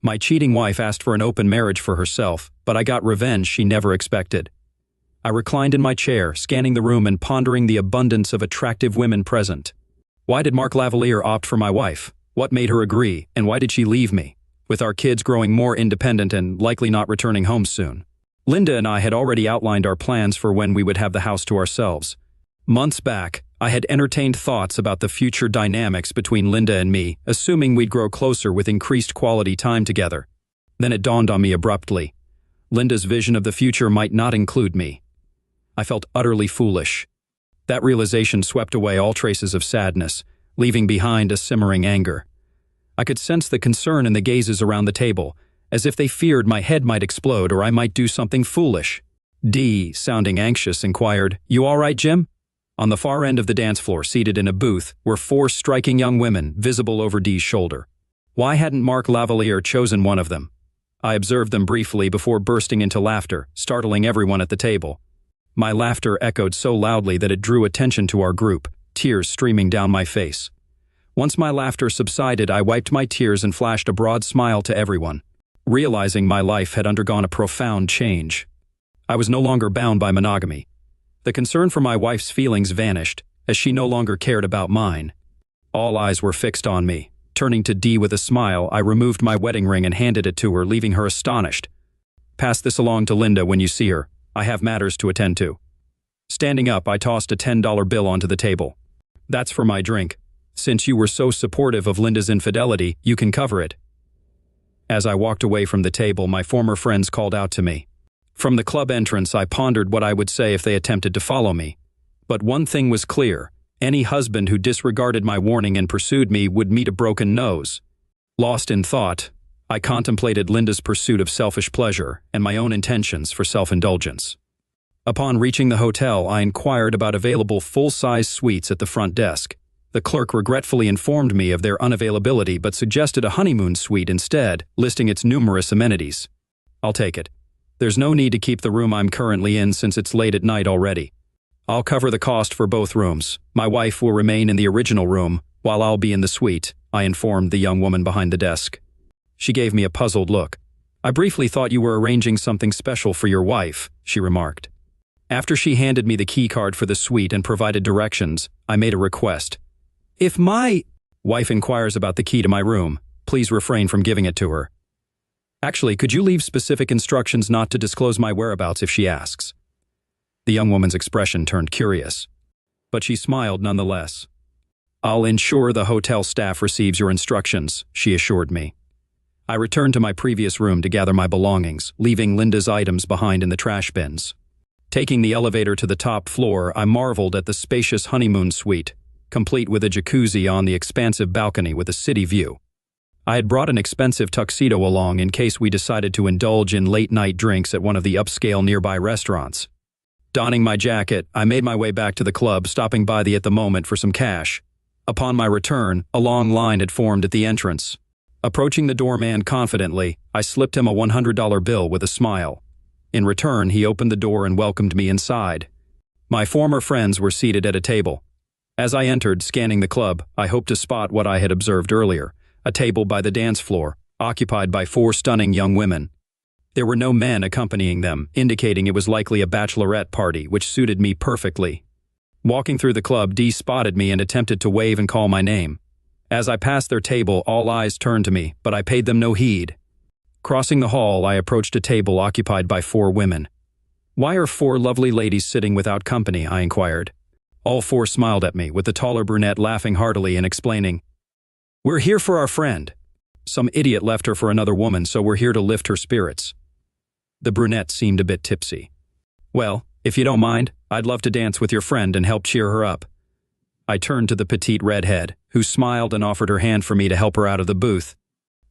My cheating wife asked for an open marriage for herself, but I got revenge she never expected. I reclined in my chair, scanning the room and pondering the abundance of attractive women present. Why did Mark Lavalier opt for my wife? What made her agree, and why did she leave me, with our kids growing more independent and likely not returning home soon? Linda and I had already outlined our plans for when we would have the house to ourselves. Months back, I had entertained thoughts about the future dynamics between Linda and me, assuming we'd grow closer with increased quality time together. Then it dawned on me abruptly. Linda's vision of the future might not include me. I felt utterly foolish. That realization swept away all traces of sadness, leaving behind a simmering anger. I could sense the concern in the gazes around the table, as if they feared my head might explode or I might do something foolish. Dee, sounding anxious, inquired, "You all right, Jim?" On the far end of the dance floor, seated in a booth, were 4 striking young women, visible over Dee's shoulder. Why hadn't Mark Lavalier chosen one of them? I observed them briefly before bursting into laughter, startling everyone at the table. My laughter echoed so loudly that it drew attention to our group, tears streaming down my face. Once my laughter subsided, I wiped my tears and flashed a broad smile to everyone, realizing my life had undergone a profound change. I was no longer bound by monogamy. The concern for my wife's feelings vanished, as she no longer cared about mine. All eyes were fixed on me. Turning to Dee with a smile, I removed my wedding ring and handed it to her, leaving her astonished. "Pass this along to Linda when you see her. I have matters to attend to." Standing up, I tossed a $10 bill onto the table. "That's for my drink. Since you were so supportive of Linda's infidelity, you can cover it." As I walked away from the table, my former friends called out to me. From the club entrance, I pondered what I would say if they attempted to follow me. But one thing was clear. Any husband who disregarded my warning and pursued me would meet a broken nose. Lost in thought, I contemplated Linda's pursuit of selfish pleasure and my own intentions for self-indulgence. Upon reaching the hotel, I inquired about available full-size suites at the front desk. The clerk regretfully informed me of their unavailability but suggested a honeymoon suite instead, listing its numerous amenities. "I'll take it. There's no need to keep the room I'm currently in since it's late at night already. I'll cover the cost for both rooms. My wife will remain in the original room, while I'll be in the suite," I informed the young woman behind the desk. She gave me a puzzled look. "I briefly thought you were arranging something special for your wife," she remarked. After she handed me the key card for the suite and provided directions, I made a request. "If my wife inquires about the key to my room, please refrain from giving it to her. Actually, could you leave specific instructions not to disclose my whereabouts if she asks?" The young woman's expression turned curious, but she smiled nonetheless. "I'll ensure the hotel staff receives your instructions," she assured me. I returned to my previous room to gather my belongings, leaving Linda's items behind in the trash bins. Taking the elevator to the top floor, I marveled at the spacious honeymoon suite, complete with a jacuzzi on the expansive balcony with a city view. I had brought an expensive tuxedo along in case we decided to indulge in late-night drinks at one of the upscale nearby restaurants. Donning my jacket, I made my way back to the club, stopping by the At the Moment for some cash. Upon my return, a long line had formed at the entrance. Approaching the doorman confidently, I slipped him a $100 bill with a smile. In return, he opened the door and welcomed me inside. My former friends were seated at a table. As I entered, scanning the club, I hoped to spot what I had observed earlier, a table by the dance floor, occupied by 4 stunning young women. There were no men accompanying them, indicating it was likely a bachelorette party, which suited me perfectly. Walking through the club, Dee spotted me and attempted to wave and call my name. As I passed their table, all eyes turned to me, but I paid them no heed. Crossing the hall, I approached a table occupied by 4 women. "Why are 4 lovely ladies sitting without company?" I inquired. All 4 smiled at me, with the taller brunette laughing heartily and explaining, "We're here for our friend. Some idiot left her for another woman, so we're here to lift her spirits." The brunette seemed a bit tipsy. "Well, if you don't mind, I'd love to dance with your friend and help cheer her up." I turned to the petite redhead, who smiled and offered her hand for me to help her out of the booth.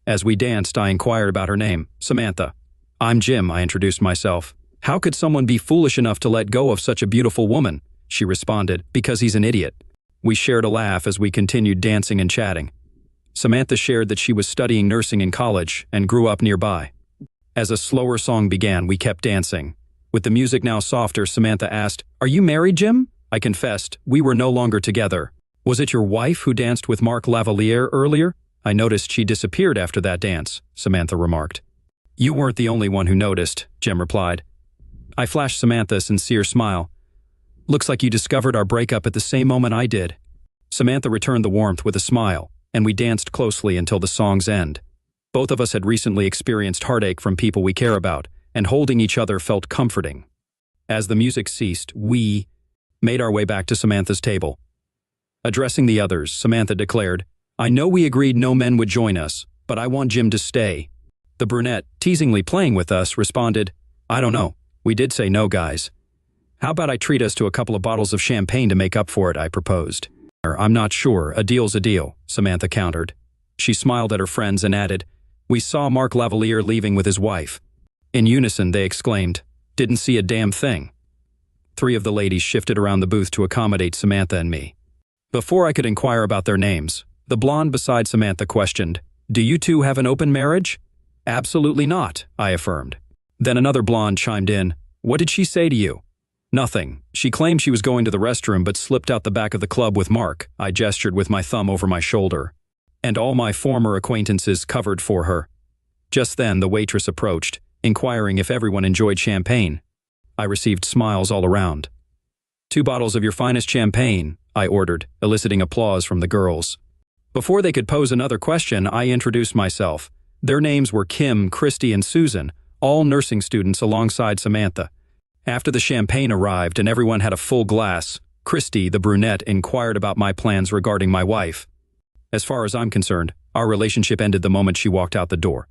As we danced, I inquired about her name, Samantha. "I'm Jim," I introduced myself. "How could someone be foolish enough to let go of such a beautiful woman?" she responded. "Because he's an idiot." We shared a laugh as we continued dancing and chatting. Samantha shared that she was studying nursing in college and grew up nearby. As a slower song began, we kept dancing. With the music now softer, Samantha asked, "Are you married, Jim?" I confessed, we were no longer together. "Was it your wife who danced with Mark Lavalier earlier?" I noticed she disappeared after that dance, Samantha remarked. You weren't the only one who noticed, Jim replied. I flashed Samantha a sincere smile. Looks like you discovered our breakup at the same moment I did. Samantha returned the warmth with a smile, and we danced closely until the song's end. Both of us had recently experienced heartache from people we care about, and holding each other felt comforting. As the music ceased, we made our way back to Samantha's table. Addressing the others, Samantha declared, I know we agreed no men would join us, but I want Jim to stay. The brunette, teasingly playing with us, responded, I don't know. We did say no, guys. How about I treat us to a couple of bottles of champagne to make up for it, I proposed. I'm not sure. A deal's a deal, Samantha countered. She smiled at her friends and added, We saw Mark Lavalier leaving with his wife. In unison, they exclaimed, Didn't see a damn thing. 3 of the ladies shifted around the booth to accommodate Samantha and me. Before I could inquire about their names, the blonde beside Samantha questioned, Do you two have an open marriage? Absolutely not, I affirmed. Then another blonde chimed in, What did she say to you? Nothing. She claimed she was going to the restroom but slipped out the back of the club with Mark. I gestured with my thumb over my shoulder. And all my former acquaintances covered for her. Just then the waitress approached, inquiring if everyone enjoyed champagne. I received smiles all around. 2 bottles of your finest champagne, I ordered, eliciting applause from the girls. Before they could pose another question, I introduced myself. Their names were Kim, Christy, and Susan, all nursing students alongside Samantha. After the champagne arrived and everyone had a full glass, Christy, the brunette, inquired about my plans regarding my wife. As far as I'm concerned, our relationship ended the moment she walked out the door.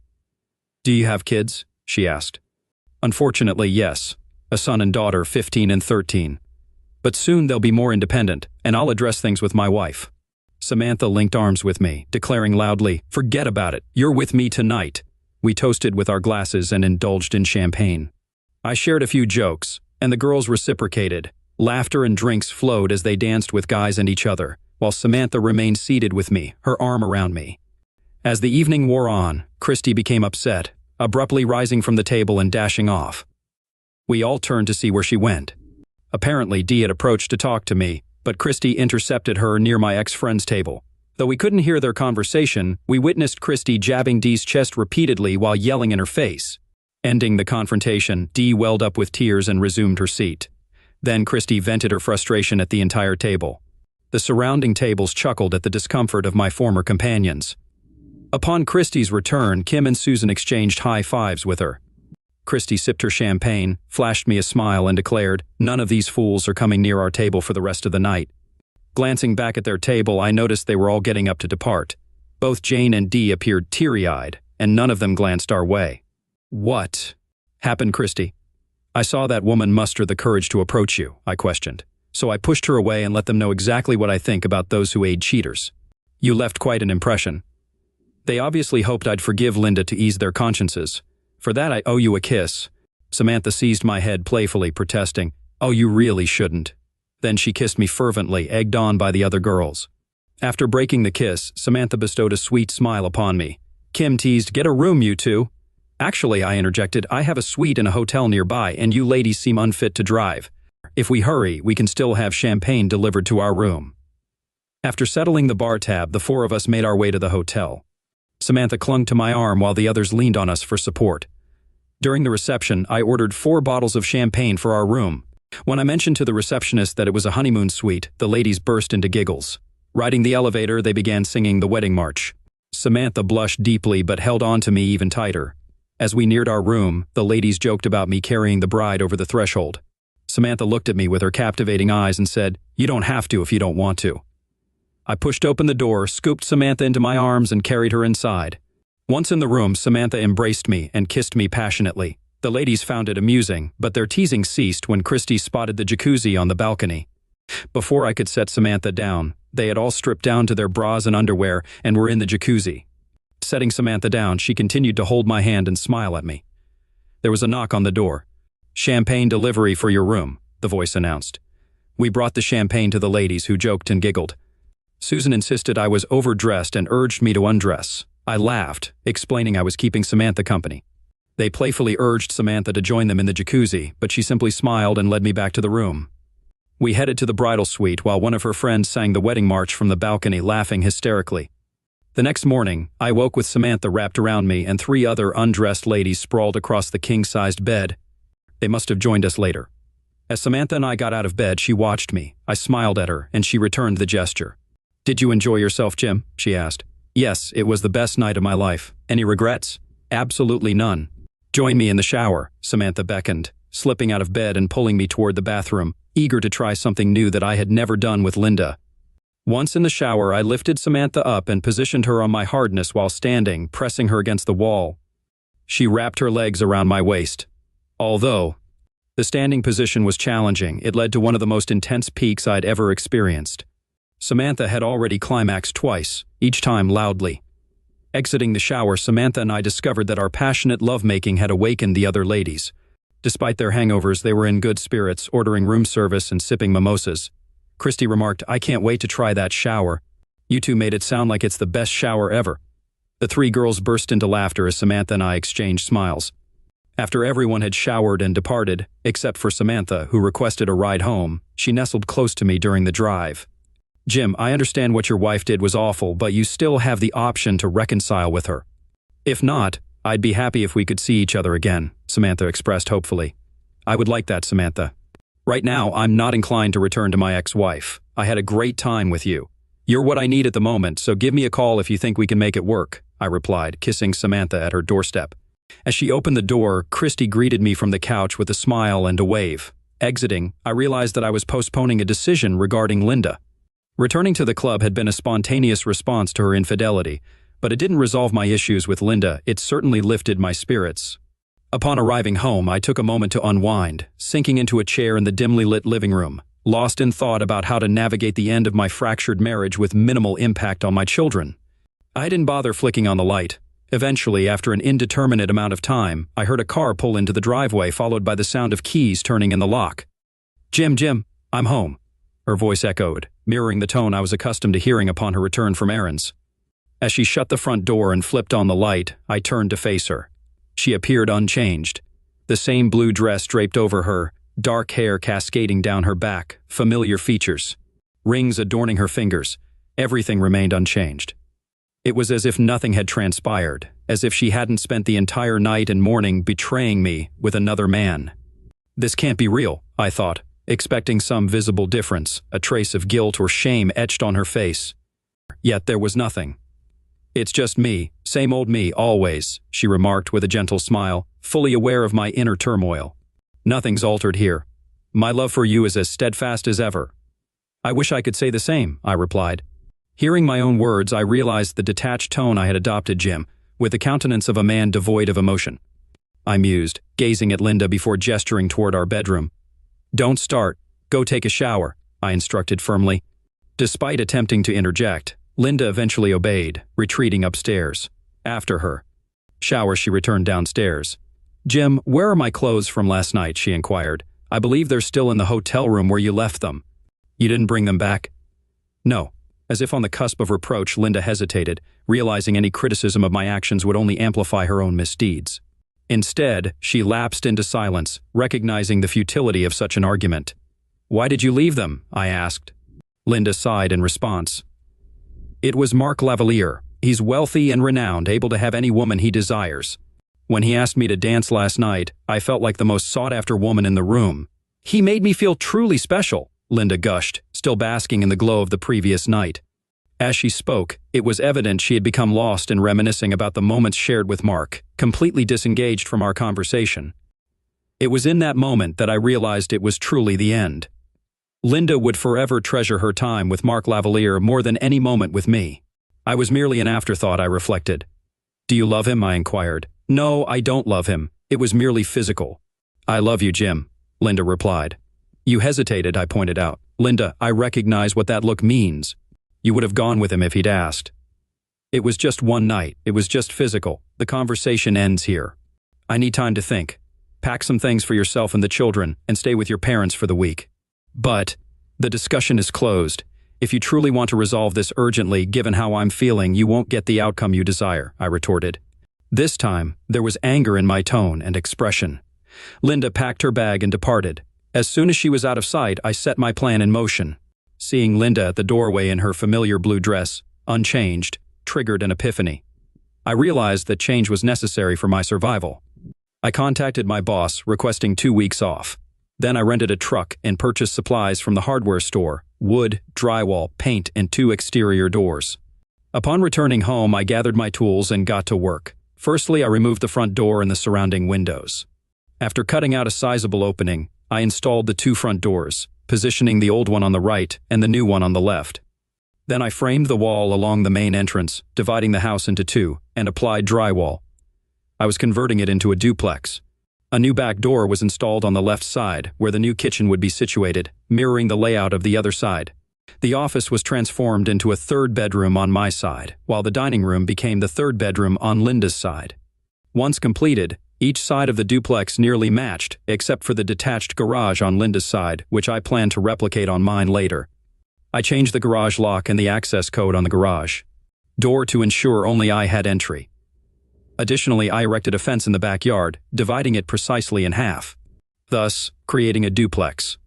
Do you have kids? She asked. Unfortunately, yes. A son and daughter, 15 and 13. But soon they'll be more independent, and I'll address things with my wife. Samantha linked arms with me, declaring loudly, Forget about it, you're with me tonight. We toasted with our glasses and indulged in champagne. I shared a few jokes, and the girls reciprocated. Laughter and drinks flowed as they danced with guys and each other, while Samantha remained seated with me, her arm around me. As the evening wore on, Christy became upset, abruptly rising from the table and dashing off. We all turned to see where she went. Apparently, Dee had approached to talk to me, but Christy intercepted her near my ex-friend's table. Though we couldn't hear their conversation, we witnessed Christy jabbing Dee's chest repeatedly while yelling in her face. Ending the confrontation, Dee welled up with tears and resumed her seat. Then Christy vented her frustration at the entire table. The surrounding tables chuckled at the discomfort of my former companions. Upon Christy's return, Kim and Susan exchanged high fives with her. Christy sipped her champagne, flashed me a smile, and declared, None of these fools are coming near our table for the rest of the night. Glancing back at their table, I noticed they were all getting up to depart. Both Jane and Dee appeared teary-eyed, and none of them glanced our way. What happened, Christy? I saw that woman muster the courage to approach you, I questioned. So I pushed her away and let them know exactly what I think about those who aid cheaters. You left quite an impression. They obviously hoped I'd forgive Linda to ease their consciences. For that I owe you a kiss. Samantha seized my head playfully, protesting, Oh, you really shouldn't. Then she kissed me fervently, egged on by the other girls. After breaking the kiss, Samantha bestowed a sweet smile upon me. Kim teased, Get a room, you two. Actually, I interjected, I have a suite in a hotel nearby, and you ladies seem unfit to drive. If we hurry, we can still have champagne delivered to our room. After settling the bar tab, the 4 of us made our way to the hotel. Samantha clung to my arm while the others leaned on us for support. During the reception, I ordered 4 bottles of champagne for our room. When I mentioned to the receptionist that it was a honeymoon suite, the ladies burst into giggles. Riding the elevator, they began singing the wedding march. Samantha blushed deeply but held on to me even tighter. As we neared our room, the ladies joked about me carrying the bride over the threshold. Samantha looked at me with her captivating eyes and said, You don't have to if you don't want to. I pushed open the door, scooped Samantha into my arms, and carried her inside. Once in the room, Samantha embraced me and kissed me passionately. The ladies found it amusing, but their teasing ceased when Christy spotted the jacuzzi on the balcony. Before I could set Samantha down, they had all stripped down to their bras and underwear and were in the jacuzzi. Setting Samantha down, she continued to hold my hand and smile at me. There was a knock on the door. Champagne delivery for your room, the voice announced. We brought the champagne to the ladies, who joked and giggled. Susan insisted I was overdressed and urged me to undress. I laughed, explaining I was keeping Samantha company. They playfully urged Samantha to join them in the jacuzzi, but she simply smiled and led me back to the room. We headed to the bridal suite while one of her friends sang the wedding march from the balcony, laughing hysterically. The next morning, I woke with Samantha wrapped around me and 3 other undressed ladies sprawled across the king-sized bed. They must have joined us later. As Samantha and I got out of bed, she watched me. I smiled at her, and she returned the gesture. "Did you enjoy yourself, Jim?" she asked. "Yes, it was the best night of my life. Any regrets?" "Absolutely none." "Join me in the shower," Samantha beckoned, slipping out of bed and pulling me toward the bathroom, eager to try something new that I had never done with Linda. Once in the shower, I lifted Samantha up and positioned her on my hardness while standing, pressing her against the wall. She wrapped her legs around my waist. Although the standing position was challenging, it led to one of the most intense peaks I'd ever experienced. Samantha had already climaxed twice, each time loudly. Exiting the shower, Samantha and I discovered that our passionate lovemaking had awakened the other ladies. Despite their hangovers, they were in good spirits, ordering room service and sipping mimosas. Christy remarked, "I can't wait to try that shower. You two made it sound like it's the best shower ever." The 3 girls burst into laughter as Samantha and I exchanged smiles. After everyone had showered and departed, except for Samantha, who requested a ride home, she nestled close to me during the drive. "Jim, I understand what your wife did was awful, but you still have the option to reconcile with her. If not, I'd be happy if we could see each other again," Samantha expressed hopefully. "I would like that, Samantha. Right now, I'm not inclined to return to my ex-wife. I had a great time with you. You're what I need at the moment, so give me a call if you think we can make it work," I replied, kissing Samantha at her doorstep. As she opened the door, Christy greeted me from the couch with a smile and a wave. Exiting, I realized that I was postponing a decision regarding Linda. Returning to the club had been a spontaneous response to her infidelity, but it didn't resolve my issues with Linda. It certainly lifted my spirits. Upon arriving home, I took a moment to unwind, sinking into a chair in the dimly lit living room, lost in thought about how to navigate the end of my fractured marriage with minimal impact on my children. I didn't bother flicking on the light. Eventually, after an indeterminate amount of time, I heard a car pull into the driveway, followed by the sound of keys turning in the lock. Jim, I'm home," her voice echoed, mirroring the tone I was accustomed to hearing upon her return from errands. As she shut the front door and flipped on the light, I turned to face her. She appeared unchanged. The same blue dress draped over her, dark hair cascading down her back, familiar features, rings adorning her fingers. Everything remained unchanged. It was as if nothing had transpired, as if she hadn't spent the entire night and morning betraying me with another man. This can't be real, I thought, expecting some visible difference, a trace of guilt or shame etched on her face. Yet there was nothing. "It's just me, same old me, always," she remarked with a gentle smile, fully aware of my inner turmoil. "Nothing's altered here. My love for you is as steadfast as ever." "I wish I could say the same," I replied. Hearing my own words, I realized the detached tone I had adopted, Jim, with the countenance of a man devoid of emotion. I mused, gazing at Linda before gesturing toward our bedroom. "Don't start. Go take a shower," I instructed firmly. Despite attempting to interject, Linda eventually obeyed, retreating upstairs. After her shower, she returned downstairs. "Jim, where are my clothes from last night?" she inquired. "I believe they're still in the hotel room where you left them. You didn't bring them back?" "No." As if on the cusp of reproach, Linda hesitated, realizing any criticism of my actions would only amplify her own misdeeds. Instead, she lapsed into silence, recognizing the futility of such an argument. "Why did you leave them?" I asked. Linda sighed in response. "It was Mark Lavalier. He's wealthy and renowned, able to have any woman he desires. When he asked me to dance last night, I felt like the most sought-after woman in the room. He made me feel truly special," Linda gushed, still basking in the glow of the previous night. As she spoke, it was evident she had become lost in reminiscing about the moments shared with Mark, completely disengaged from our conversation. It was in that moment that I realized it was truly the end. Linda would forever treasure her time with Mark Lavalier more than any moment with me. I was merely an afterthought, I reflected. "Do you love him?" I inquired. "No, I don't love him. It was merely physical." "I love you, Jim," Linda replied. "You hesitated," I pointed out. "Linda, I recognize what that look means. You would have gone with him if he'd asked. It was just one night. It was just physical. The conversation ends here. I need time to think. Pack some things for yourself and the children, and stay with your parents for the week. But the discussion is closed. If you truly want to resolve this urgently, given how I'm feeling, you won't get the outcome you desire," I retorted. This time, there was anger in my tone and expression. Linda packed her bag and departed. As soon as she was out of sight, I set my plan in motion. Seeing Linda at the doorway in her familiar blue dress, unchanged, triggered an epiphany. I realized that change was necessary for my survival. I contacted my boss, requesting 2 weeks off. Then I rented a truck and purchased supplies from the hardware store: wood, drywall, paint, and 2 exterior doors. Upon returning home, I gathered my tools and got to work. Firstly, I removed the front door and the surrounding windows. After cutting out a sizable opening, I installed the 2 front doors, positioning the old one on the right and the new one on the left. Then I framed the wall along the main entrance, dividing the house into 2, and applied drywall. I was converting it into a duplex. A new back door was installed on the left side, where the new kitchen would be situated, mirroring the layout of the other side. The office was transformed into a 3rd bedroom on my side, while the dining room became the 3rd bedroom on Linda's side. Once completed, each side of the duplex nearly matched, except for the detached garage on Linda's side, which I plan to replicate on mine later. I changed the garage lock and the access code on the garage door to ensure only I had entry. Additionally, I erected a fence in the backyard, dividing it precisely in half, thus creating a duplex.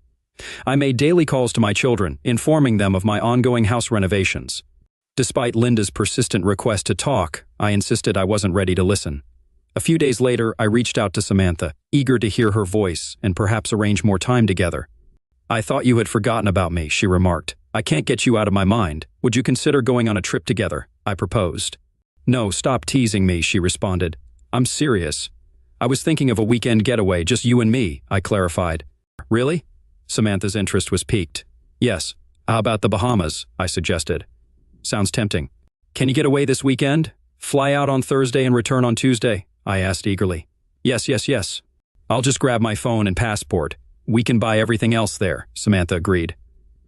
I made daily calls to my children, informing them of my ongoing house renovations. Despite Linda's persistent request to talk, I insisted I wasn't ready to listen. A few days later, I reached out to Samantha, eager to hear her voice and perhaps arrange more time together. "I thought you had forgotten about me," she remarked. "I can't get you out of my mind. Would you consider going on a trip together?" I proposed. "No, stop teasing me," she responded. "I'm serious. I was thinking of a weekend getaway, just you and me," I clarified. "Really?" Samantha's interest was piqued. "Yes. How about the Bahamas?" I suggested. "Sounds tempting. Can you get away this weekend? Fly out on Thursday and return on Tuesday?" I asked eagerly. Yes. I'll just grab my phone and passport. We can buy everything else there," Samantha agreed.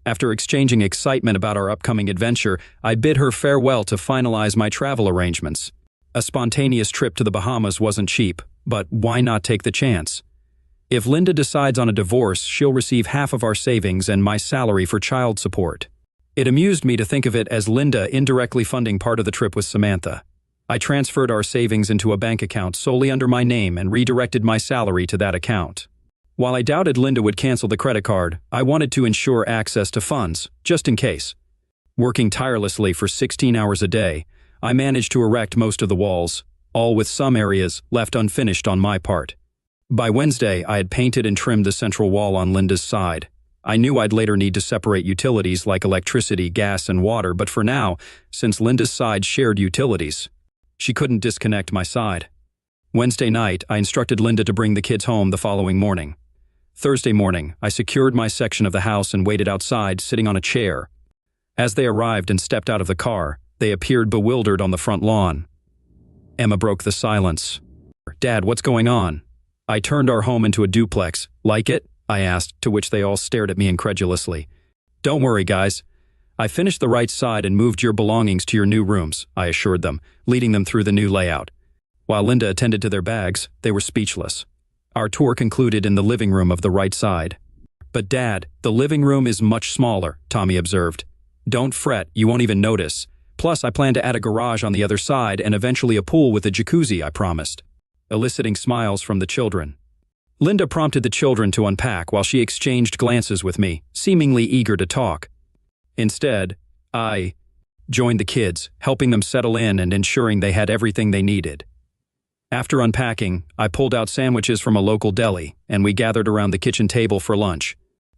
After exchanging excitement about our upcoming adventure, I bid her farewell to finalize my travel arrangements. A spontaneous trip to the Bahamas wasn't cheap, but why not take the chance? If Linda decides on a divorce, she'll receive half of our savings and my salary for child support. It amused me to think of it as Linda indirectly funding part of the trip with Samantha. I transferred our savings into a bank account solely under my name and redirected my salary to that account. While I doubted Linda would cancel the credit card, I wanted to ensure access to funds, just in case. Working tirelessly for 16 hours a day, I managed to erect most of the walls, all with some areas left unfinished on my part. By Wednesday, I had painted and trimmed the central wall on Linda's side. I knew I'd later need to separate utilities like electricity, gas, and water, but for now, since Linda's side shared utilities, she couldn't disconnect my side. Wednesday night, I instructed Linda to bring the kids home the following morning. Thursday morning, I secured my section of the house and waited outside, sitting on a chair. As they arrived and stepped out of the car, they appeared bewildered on the front lawn. Emma broke the silence. "Dad, what's going on?" "I turned our home into a duplex. Like it?" I asked, to which they all stared at me incredulously. "Don't worry, guys. I finished the right side and moved your belongings to your new rooms," I assured them, leading them through the new layout. While Linda attended to their bags, they were speechless. Our tour concluded in the living room of the right side. "But Dad, the living room is much smaller," Tommy observed. "Don't fret, you won't even notice. Plus, I plan to add a garage on the other side and eventually a pool with a jacuzzi," I promised, eliciting smiles from the children. Linda prompted the children to unpack while she exchanged glances with me, seemingly eager to talk. Instead, I joined the kids, helping them settle in and ensuring they had everything they needed. After unpacking, I pulled out sandwiches from a local deli, and we gathered around the kitchen table for lunch.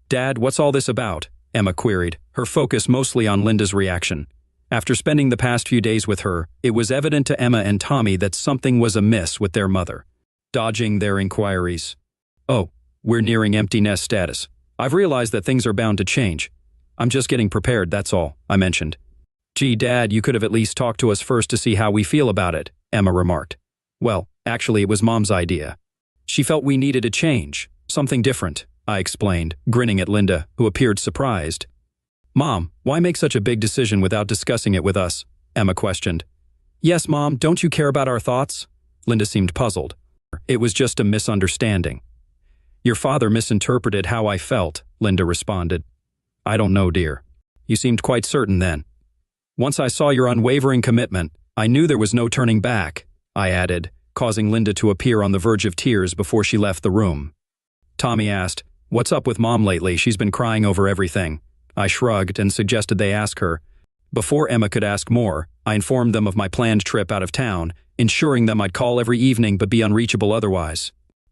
"Dad, what's all this about?" Emma queried, her focus mostly on Linda's reaction. After spending the past few days with her, it was evident to Emma and Tommy that something was amiss with their mother. Dodging their inquiries. "Oh, we're nearing empty nest status. I've realized that things are bound to change. I'm just getting prepared, that's all," I mentioned. "Gee, Dad, you could have at least talked to us first to see how we feel about it," Emma remarked. "Well, actually, it was Mom's idea. She felt we needed a change, something different," I explained, grinning at Linda, who appeared surprised. "Mom, why make such a big decision without discussing it with us?" Emma questioned. "Yes, Mom, don't you care about our thoughts?" Linda seemed puzzled. "It was just a misunderstanding." "Your father misinterpreted how I felt," Linda responded. "I don't know, dear. You seemed quite certain then. Once I saw your unwavering commitment, I knew there was no turning back," I added, causing Linda to appear on the verge of tears before she left the room. Tommy asked, "What's up with Mom lately? She's been crying over everything." I shrugged and suggested they ask her. Before Emma could ask more, I informed them of my planned trip out of town, ensuring them I'd call every evening but be unreachable otherwise.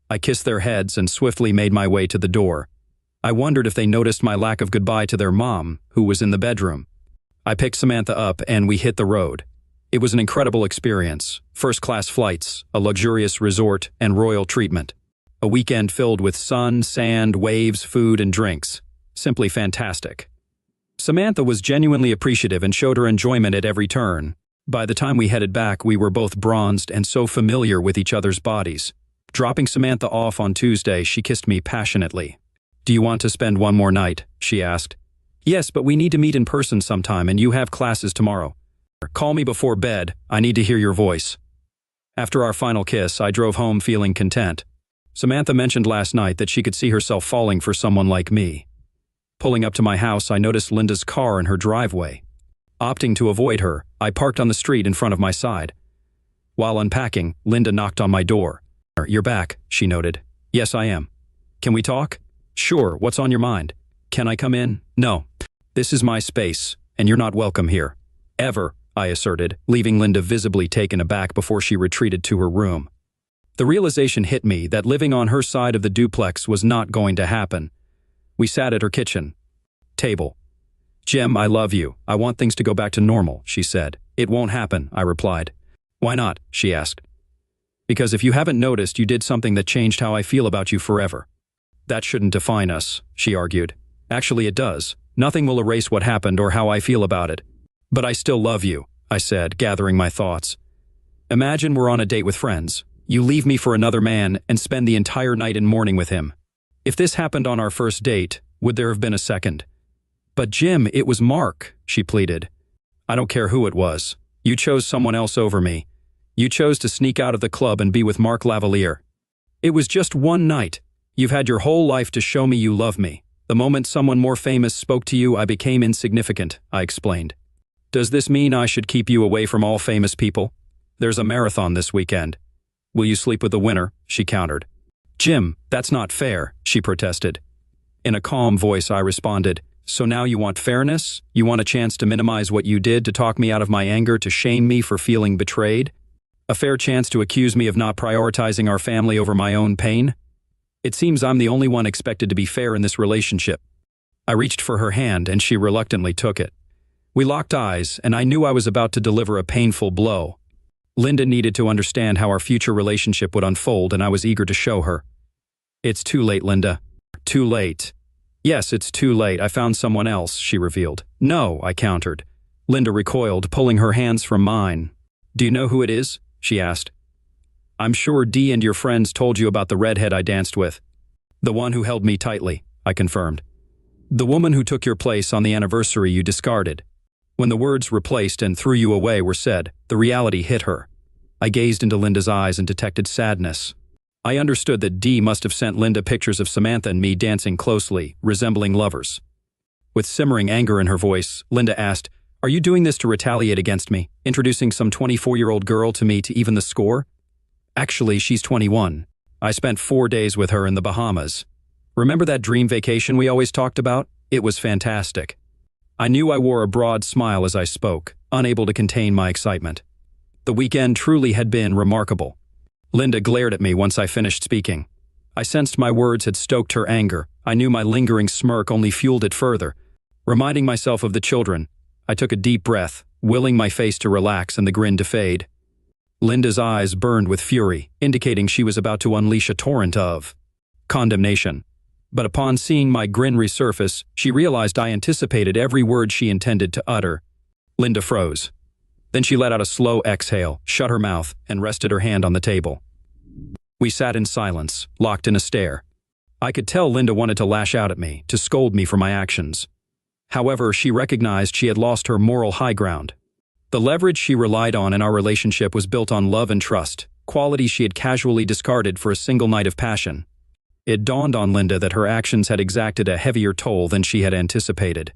I kissed their heads and swiftly made my way to the door. I wondered if they noticed my lack of goodbye to their mom, who was in the bedroom. I picked Samantha up and we hit the road. It was an incredible experience. First-class flights, a luxurious resort, and royal treatment. A weekend filled with sun, sand, waves, food, and drinks. Simply fantastic. Samantha was genuinely appreciative and showed her enjoyment at every turn. By the time we headed back, we were both bronzed and so familiar with each other's bodies. Dropping Samantha off on Tuesday, she kissed me passionately. "Do you want to spend one more night?" she asked. "Yes, but we need to meet in person sometime and you have classes tomorrow. Call me before bed, I need to hear your voice." After our final kiss, I drove home feeling content. Samantha mentioned last night that she could see herself falling for someone like me. Pulling up to my house, I noticed Linda's car in her driveway. Opting to avoid her, I parked on the street in front of my side. While unpacking, Linda knocked on my door. "You're back," she noted. "Yes, I am. Can we talk?" "Sure, what's on your mind?" "Can I come in?" "No. This is my space, and you're not welcome here. Ever," I asserted, leaving Linda visibly taken aback before she retreated to her room. The realization hit me that living on her side of the duplex was not going to happen. We sat at her kitchen table. "Jim, I love you. I want things to go back to normal," she said. "It won't happen," I replied. "Why not?" she asked. "Because if you haven't noticed, you did something that changed how I feel about you forever." "That shouldn't define us," she argued. "Actually, it does. Nothing will erase what happened or how I feel about it. But I still love you," I said, gathering my thoughts. "Imagine we're on a date with friends. You leave me for another man and spend the entire night and morning with him. If this happened on our first date, would there have been a second?" "But Jim, it was Mark," she pleaded. "I don't care who it was. You chose someone else over me. You chose to sneak out of the club and be with Mark Lavalier. It was just one night. You've had your whole life to show me you love me. The moment someone more famous spoke to you, I became insignificant," I explained. "Does this mean I should keep you away from all famous people? There's a marathon this weekend. Will you sleep with the winner?" she countered. "Jim, that's not fair," she protested. In a calm voice, I responded, "So now you want fairness? You want a chance to minimize what you did, to talk me out of my anger, to shame me for feeling betrayed? A fair chance to accuse me of not prioritizing our family over my own pain? It seems I'm the only one expected to be fair in this relationship." I reached for her hand and she reluctantly took it. We locked eyes, and I knew I was about to deliver a painful blow. Linda needed to understand how our future relationship would unfold, and I was eager to show her. "It's too late, Linda." "Too late?" "Yes, it's too late. I found someone else," she revealed. "No," I countered. Linda recoiled, pulling her hands from mine. "Do you know who it is?" she asked. "I'm sure Dee and your friends told you about the redhead I danced with." "The one who held me tightly," I confirmed. "The woman who took your place on the anniversary you discarded." When the words "replaced" and "threw you away" were said, the reality hit her. I gazed into Linda's eyes and detected sadness. I understood that Dee must have sent Linda pictures of Samantha and me dancing closely, resembling lovers. With simmering anger in her voice, Linda asked, "Are you doing this to retaliate against me, introducing some 24-year-old girl to me to even the score?" "Actually, she's 21. I spent 4 days with her in the Bahamas. Remember that dream vacation we always talked about? It was fantastic." I knew I wore a broad smile as I spoke, unable to contain my excitement. The weekend truly had been remarkable. Linda glared at me once I finished speaking. I sensed my words had stoked her anger. I knew my lingering smirk only fueled it further. Reminding myself of the children, I took a deep breath, willing my face to relax and the grin to fade. Linda's eyes burned with fury, indicating she was about to unleash a torrent of condemnation. But upon seeing my grin resurface, she realized I anticipated every word she intended to utter. Linda froze. Then she let out a slow exhale, shut her mouth, and rested her hand on the table. We sat in silence, locked in a stare. I could tell Linda wanted to lash out at me, to scold me for my actions. However, she recognized she had lost her moral high ground. The leverage she relied on in our relationship was built on love and trust, qualities she had casually discarded for a single night of passion. It dawned on Linda that her actions had exacted a heavier toll than she had anticipated.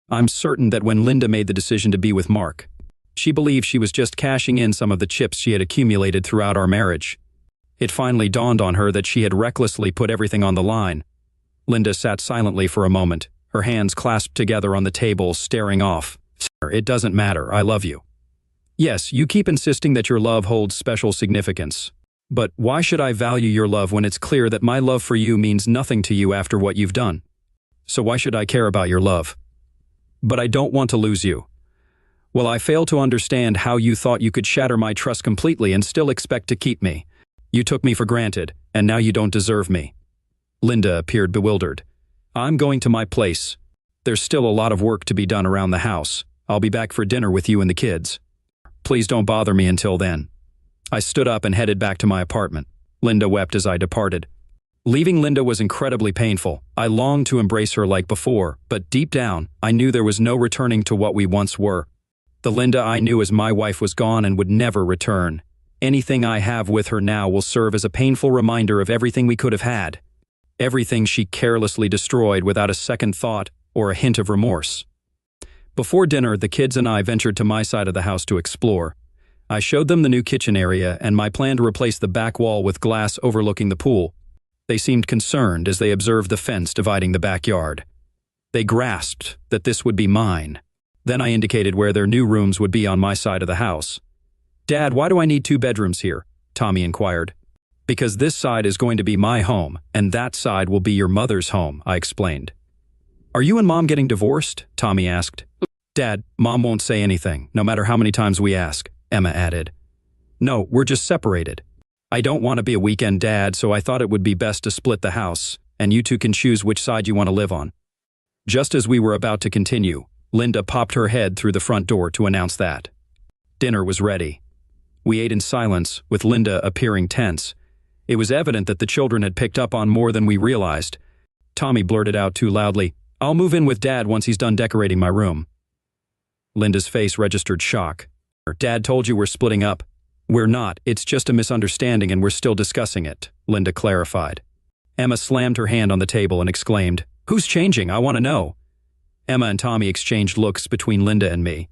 I'm certain that when Linda made the decision to be with Mark, she believed she was just cashing in some of the chips she had accumulated throughout our marriage. It finally dawned on her that she had recklessly put everything on the line. Linda sat silently for a moment, her hands clasped together on the table, staring off, Sir, it doesn't matter, I love you. Yes, you keep insisting that your love holds special significance. But why should I value your love when it's clear that my love for you means nothing to you after what you've done? So why should I care about your love? But I don't want to lose you. Well, I fail to understand how you thought you could shatter my trust completely and still expect to keep me. You took me for granted, and now you don't deserve me. Linda appeared bewildered. I'm going to my place. There's still a lot of work to be done around the house. I'll be back for dinner with you and the kids. Please don't bother me until then. I stood up and headed back to my apartment. Linda wept as I departed. Leaving Linda was incredibly painful. I longed to embrace her like before, but deep down, I knew there was no returning to what we once were. The Linda I knew as my wife was gone and would never return. Anything I have with her now will serve as a painful reminder of everything we could have had. Everything she carelessly destroyed without a second thought or a hint of remorse. Before dinner, the kids and I ventured to my side of the house to explore. I showed them the new kitchen area and my plan to replace the back wall with glass overlooking the pool. They seemed concerned as they observed the fence dividing the backyard. They grasped that this would be mine. Then I indicated where their new rooms would be on my side of the house. Dad, why do I need 2 bedrooms here? Tommy inquired. Because this side is going to be my home, and that side will be your mother's home, I explained. Are you and Mom getting divorced? Tommy asked. Dad, Mom won't say anything, no matter how many times we ask, Emma added. No, we're just separated. I don't want to be a weekend dad, so I thought it would be best to split the house, and you two can choose which side you want to live on. Just as we were about to continue, Linda popped her head through the front door to announce that dinner was ready. We ate in silence, with Linda appearing tense. It was evident that the children had picked up on more than we realized. Tommy blurted out too loudly, I'll move in with Dad once he's done decorating my room. Linda's face registered shock. Dad told you we're splitting up. We're not, it's just a misunderstanding and we're still discussing it, Linda clarified. Emma slammed her hand on the table and exclaimed, Who's changing? I want to know. Emma and Tommy exchanged looks between Linda and me.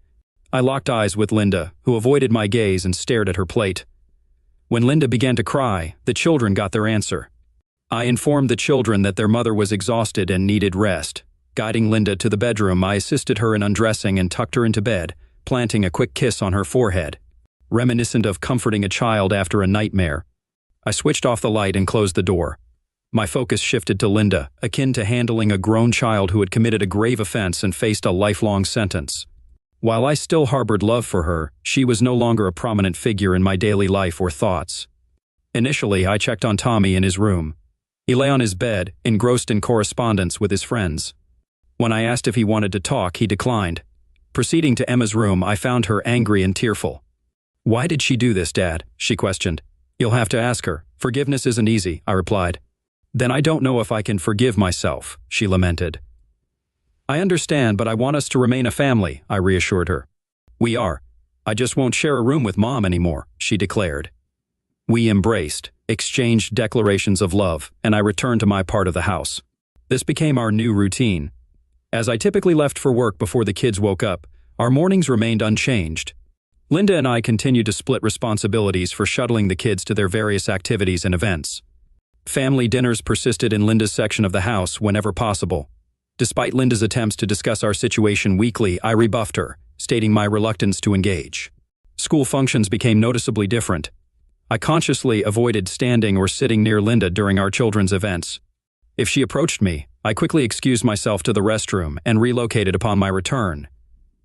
I locked eyes with Linda, who avoided my gaze and stared at her plate. When Linda began to cry, the children got their answer. I informed the children that their mother was exhausted and needed rest. Guiding Linda to the bedroom, I assisted her in undressing and tucked her into bed, planting a quick kiss on her forehead, reminiscent of comforting a child after a nightmare. I switched off the light and closed the door. My focus shifted to Linda, akin to handling a grown child who had committed a grave offense and faced a lifelong sentence. While I still harbored love for her, she was no longer a prominent figure in my daily life or thoughts. Initially, I checked on Tommy in his room. He lay on his bed, engrossed in correspondence with his friends. When I asked if he wanted to talk, he declined. Proceeding to Emma's room, I found her angry and tearful. Why did she do this, Dad? She questioned. You'll have to ask her. Forgiveness isn't easy, I replied. Then I don't know if I can forgive myself, she lamented. I understand, but I want us to remain a family, I reassured her. We are. I just won't share a room with Mom anymore, she declared. We embraced, exchanged declarations of love, and I returned to my part of the house. This became our new routine. As I typically left for work before the kids woke up, our mornings remained unchanged. Linda and I continued to split responsibilities for shuttling the kids to their various activities and events. Family dinners persisted in Linda's section of the house whenever possible. Despite Linda's attempts to discuss our situation weekly, I rebuffed her, stating my reluctance to engage. School functions became noticeably different. I consciously avoided standing or sitting near Linda during our children's events. If she approached me, I quickly excused myself to the restroom and relocated upon my return.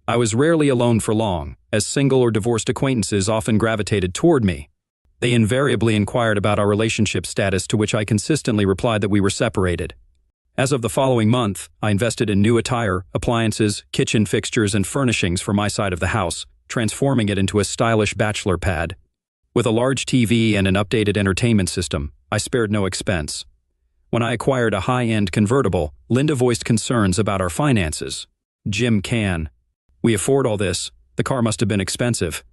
I was rarely alone for long, as single or divorced acquaintances often gravitated toward me. They invariably inquired about our relationship status, to which I consistently replied that we were separated. As of the following month, I invested in new attire, appliances, kitchen fixtures, and furnishings for my side of the house, transforming it into a stylish bachelor pad. With a large TV and an updated entertainment system, I spared no expense. When I acquired a high-end convertible, Linda voiced concerns about our finances. Jim can. We afford all this. The car must have been expensive.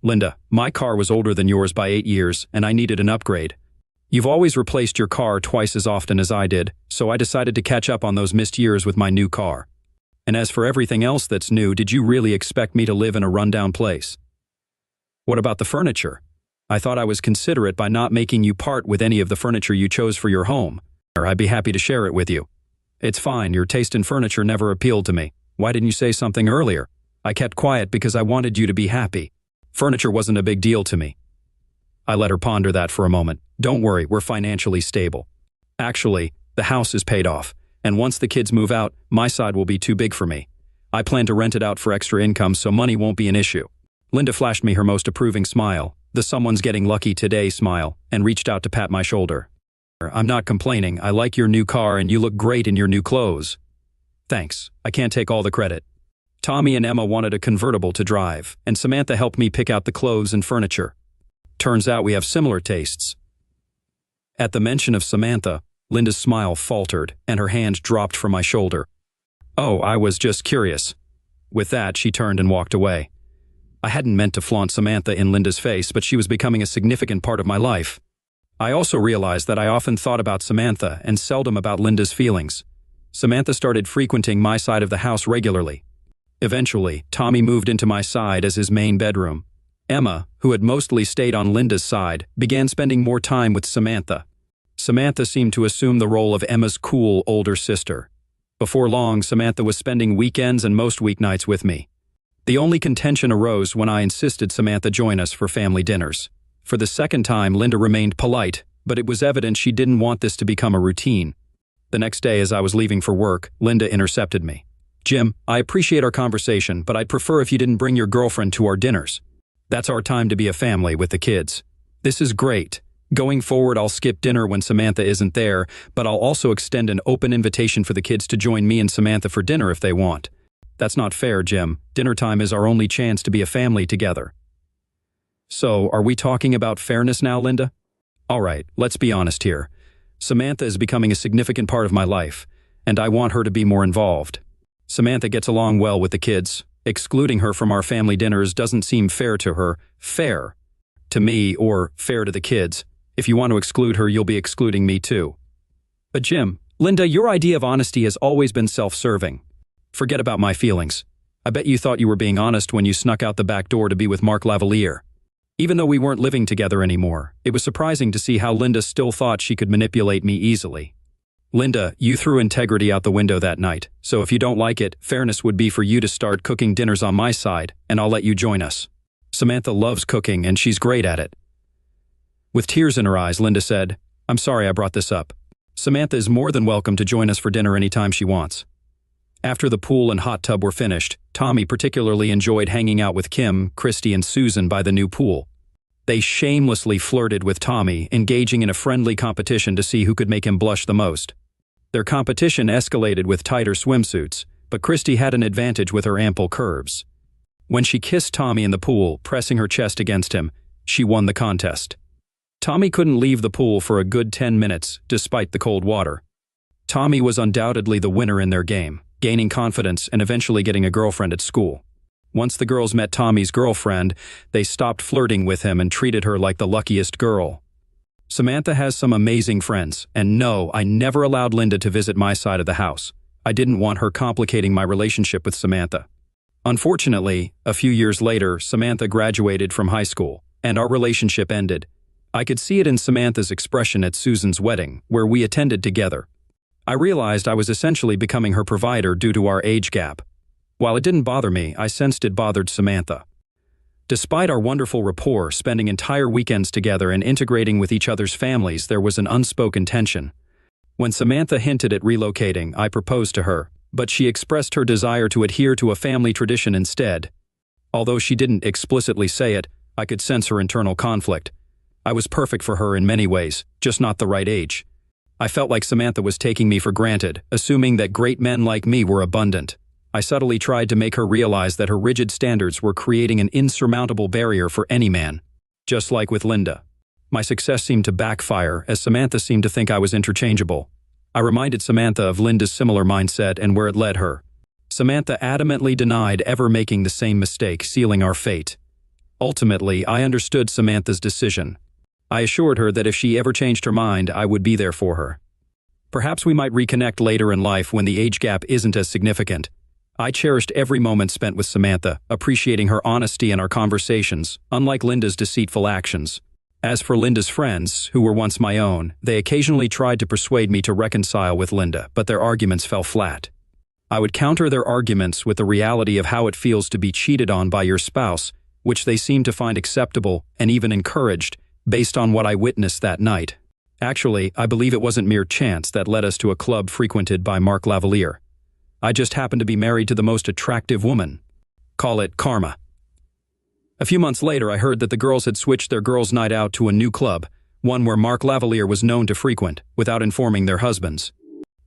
Linda, my car was older than yours by 8 years, and I needed an upgrade. You've always replaced your car twice as often as I did, so I decided to catch up on those missed years with my new car. And as for everything else that's new, did you really expect me to live in a rundown place? What about the furniture? I thought I was considerate by not making you part with any of the furniture you chose for your home. I'd be happy to share it with you. It's fine, your taste in furniture never appealed to me. Why didn't you say something earlier? I kept quiet because I wanted you to be happy. Furniture wasn't a big deal to me. I let her ponder that for a moment. Don't worry, we're financially stable. Actually, the house is paid off, and once the kids move out, my side will be too big for me. I plan to rent it out for extra income so money won't be an issue. Linda flashed me her most approving smile, the someone's getting lucky today smile, and reached out to pat my shoulder. I'm not complaining, I like your new car and you look great in your new clothes. Thanks, I can't take all the credit. Tommy and Emma wanted a convertible to drive, and Samantha helped me pick out the clothes and furniture. Turns out we have similar tastes. At the mention of Samantha, Linda's smile faltered, and her hand dropped from my shoulder. Oh, I was just curious. With that, she turned and walked away. I hadn't meant to flaunt Samantha in Linda's face, but she was becoming a significant part of my life. I also realized that I often thought about Samantha and seldom about Linda's feelings. Samantha started frequenting my side of the house regularly. Eventually, Tommy moved into my side as his main bedroom. Emma, who had mostly stayed on Linda's side, began spending more time with Samantha. Samantha seemed to assume the role of Emma's cool older sister. Before long, Samantha was spending weekends and most weeknights with me. The only contention arose when I insisted Samantha join us for family dinners. For the second time, Linda remained polite, but it was evident she didn't want this to become a routine. The next day, as I was leaving for work, Linda intercepted me. Jim, I appreciate our conversation, but I'd prefer if you didn't bring your girlfriend to our dinners. That's our time to be a family with the kids. This is great. Going forward, I'll skip dinner when Samantha isn't there, but I'll also extend an open invitation for the kids to join me and Samantha for dinner if they want. That's not fair, Jim. Dinner time is our only chance to be a family together. So, are we talking about fairness now, Linda? All right, let's be honest here. Samantha is becoming a significant part of my life, and I want her to be more involved. Samantha gets along well with the kids. Excluding her from our family dinners doesn't seem fair to her. Fair to me or fair to the kids. If you want to exclude her, you'll be excluding me too. But Jim, Linda, your idea of honesty has always been self-serving. Forget about my feelings. I bet you thought you were being honest when you snuck out the back door to be with Mark Lavalier. Even though we weren't living together anymore, it was surprising to see how Linda still thought she could manipulate me easily. Linda, you threw integrity out the window that night, so if you don't like it, fairness would be for you to start cooking dinners on my side, and I'll let you join us. Samantha loves cooking, and she's great at it. With tears in her eyes, Linda said, I'm sorry I brought this up. Samantha is more than welcome to join us for dinner anytime she wants. After the pool and hot tub were finished, Tommy particularly enjoyed hanging out with Kim, Christy, and Susan by the new pool. They shamelessly flirted with Tommy, engaging in a friendly competition to see who could make him blush the most. Their competition escalated with tighter swimsuits, but Christy had an advantage with her ample curves. When she kissed Tommy in the pool, pressing her chest against him, she won the contest. Tommy couldn't leave the pool for a good 10 minutes, despite the cold water. Tommy was undoubtedly the winner in their game, gaining confidence and eventually getting a girlfriend at school. Once the girls met Tommy's girlfriend, they stopped flirting with him and treated her like the luckiest girl. Samantha has some amazing friends, and no, I never allowed Linda to visit my side of the house. I didn't want her complicating my relationship with Samantha. Unfortunately, a few years later, Samantha graduated from high school, and our relationship ended. I could see it in Samantha's expression at Susan's wedding, where we attended together. I realized I was essentially becoming her provider due to our age gap. While it didn't bother me, I sensed it bothered Samantha. Despite our wonderful rapport, spending entire weekends together and integrating with each other's families, there was an unspoken tension. When Samantha hinted at relocating, I proposed to her, but she expressed her desire to adhere to a family tradition instead. Although she didn't explicitly say it, I could sense her internal conflict. I was perfect for her in many ways, just not the right age. I felt like Samantha was taking me for granted, assuming that great men like me were abundant. I subtly tried to make her realize that her rigid standards were creating an insurmountable barrier for any man. Just like with Linda. My success seemed to backfire, as Samantha seemed to think I was interchangeable. I reminded Samantha of Linda's similar mindset and where it led her. Samantha adamantly denied ever making the same mistake, sealing our fate. Ultimately, I understood Samantha's decision. I assured her that if she ever changed her mind, I would be there for her. Perhaps we might reconnect later in life when the age gap isn't as significant. I cherished every moment spent with Samantha, appreciating her honesty and our conversations, unlike Linda's deceitful actions. As for Linda's friends, who were once my own, they occasionally tried to persuade me to reconcile with Linda, but their arguments fell flat. I would counter their arguments with the reality of how it feels to be cheated on by your spouse, which they seem to find acceptable and even encouraged, based on what I witnessed that night. Actually, I believe it wasn't mere chance that led us to a club frequented by Mark Lavalier. I just happened to be married to the most attractive woman. Call it karma. A few months later, I heard that the girls had switched their girls' night out to a new club, one where Mark Lavalier was known to frequent, without informing their husbands.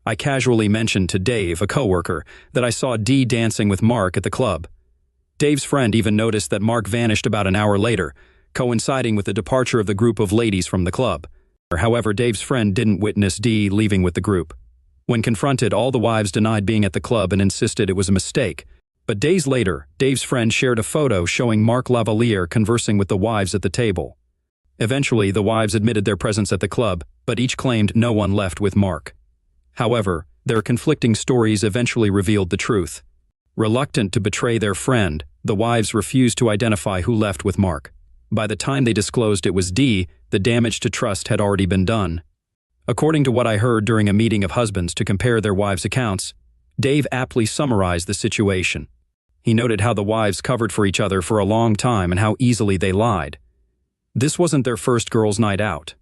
I casually mentioned to Dave, a coworker, that I saw Dee dancing with Mark at the club. Dave's friend even noticed that Mark vanished about an hour later, coinciding with the departure of the group of ladies from the club. However, Dave's friend didn't witness Dee leaving with the group. When confronted, all the wives denied being at the club and insisted it was a mistake. But days later, Dave's friend shared a photo showing Mark Lavalier conversing with the wives at the table. Eventually, the wives admitted their presence at the club, but each claimed no one left with Mark. However, their conflicting stories eventually revealed the truth. Reluctant to betray their friend, the wives refused to identify who left with Mark. By the time they disclosed it was Dee, the damage to trust had already been done. According to what I heard during a meeting of husbands to compare their wives' accounts, Dave aptly summarized the situation. He noted how the wives covered for each other for a long time and how easily they lied. This wasn't their first girls' night out.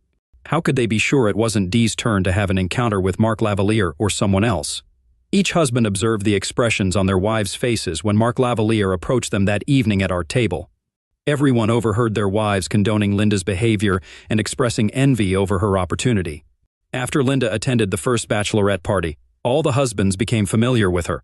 How could they be sure it wasn't Dee's turn to have an encounter with Mark Lavalier or someone else? Each husband observed the expressions on their wives' faces when Mark Lavalier approached them that evening at our table. Everyone overheard their wives condoning Linda's behavior and expressing envy over her opportunity. After Linda attended the first bachelorette party, all the husbands became familiar with her.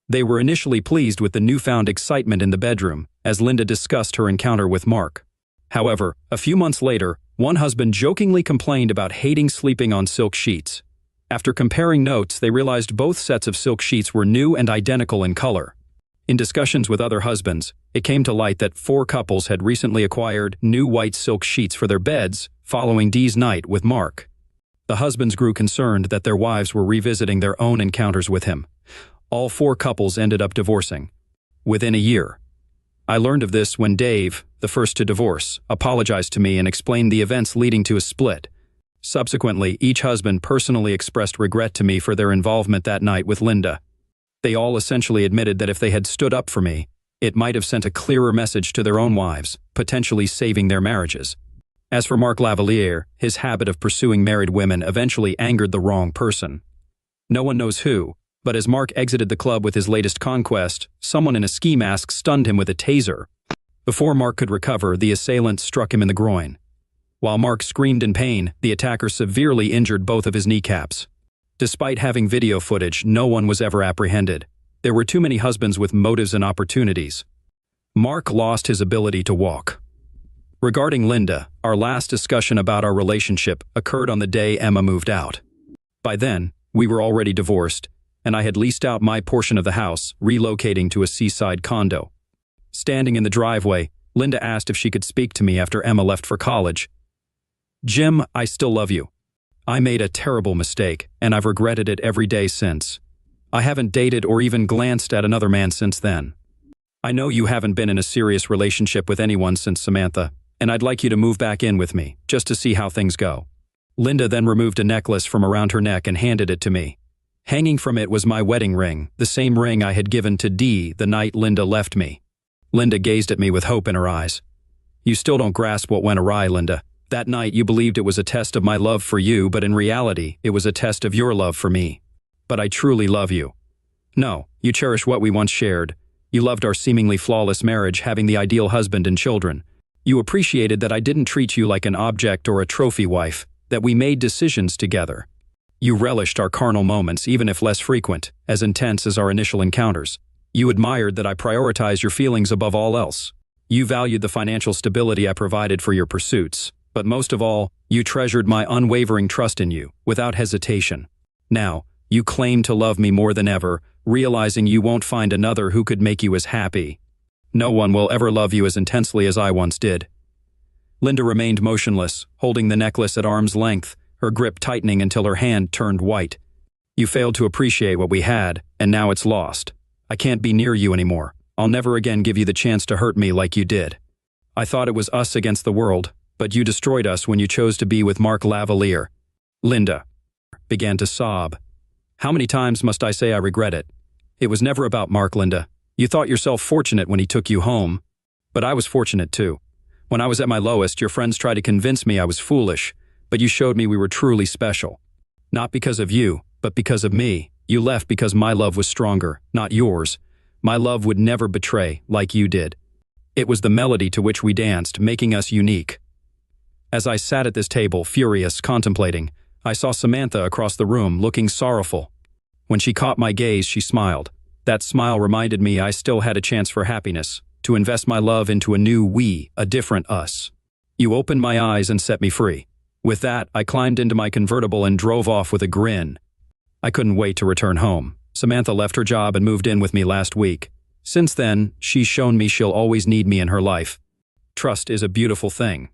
They were initially pleased with the newfound excitement in the bedroom as Linda discussed her encounter with Mark. However, a few months later, one husband jokingly complained about hating sleeping on silk sheets. After comparing notes, they realized both sets of silk sheets were new and identical in color. In discussions with other husbands, it came to light that 4 couples had recently acquired new white silk sheets for their beds following Dee's night with Mark. The husbands grew concerned that their wives were revisiting their own encounters with him. All 4 couples ended up divorcing within a year. I learned of this when Dave, the first to divorce, apologized to me and explained the events leading to a split. Subsequently, each husband personally expressed regret to me for their involvement that night with Linda. They all essentially admitted that if they had stood up for me, it might have sent a clearer message to their own wives, potentially saving their marriages. As for Mark Lavalier, his habit of pursuing married women eventually angered the wrong person. No one knows who, but as Mark exited the club with his latest conquest, someone in a ski mask stunned him with a taser. Before Mark could recover, the assailant struck him in the groin. While Mark screamed in pain, the attacker severely injured both of his kneecaps. Despite having video footage, no one was ever apprehended. There were too many husbands with motives and opportunities. Mark lost his ability to walk. Regarding Linda, our last discussion about our relationship occurred on the day Emma moved out. By then, we were already divorced, and I had leased out my portion of the house, relocating to a seaside condo. Standing in the driveway, Linda asked if she could speak to me after Emma left for college. "Jim, I still love you. I made a terrible mistake, and I've regretted it every day since. I haven't dated or even glanced at another man since then. I know you haven't been in a serious relationship with anyone since Samantha, and I'd like you to move back in with me, just to see how things go." Linda then removed a necklace from around her neck and handed it to me. Hanging from it was my wedding ring, the same ring I had given to Dee the night Linda left me. Linda gazed at me with hope in her eyes. "You still don't grasp what went awry, Linda. That night you believed it was a test of my love for you, but in reality, it was a test of your love for me. But I truly love you. No, you cherish what we once shared. You loved our seemingly flawless marriage, having the ideal husband and children. You appreciated that I didn't treat you like an object or a trophy wife, that we made decisions together. You relished our carnal moments, even if less frequent, as intense as our initial encounters. You admired that I prioritized your feelings above all else. You valued the financial stability I provided for your pursuits. But most of all, you treasured my unwavering trust in you, without hesitation. Now, you claim to love me more than ever, realizing you won't find another who could make you as happy. No one will ever love you as intensely as I once did." Linda remained motionless, holding the necklace at arm's length, her grip tightening until her hand turned white. "You failed to appreciate what we had, and now it's lost. I can't be near you anymore. I'll never again give you the chance to hurt me like you did. I thought it was us against the world, but you destroyed us when you chose to be with Mark Lavalier." Linda began to sob. "How many times must I say I regret it? It was never about Mark, Linda. You thought yourself fortunate when he took you home. But I was fortunate too. When I was at my lowest, your friends tried to convince me I was foolish, but you showed me we were truly special. Not because of you, but because of me. You left because my love was stronger, not yours. My love would never betray, like you did. It was the melody to which we danced, making us unique. As I sat at this table, furious, contemplating, I saw Samantha across the room, looking sorrowful. When she caught my gaze, she smiled. That smile reminded me I still had a chance for happiness, to invest my love into a new we, a different us. You opened my eyes and set me free. With that, I climbed into my convertible and drove off with a grin. I couldn't wait to return home. Samantha left her job and moved in with me last week. Since then, she's shown me she'll always need me in her life. Trust is a beautiful thing.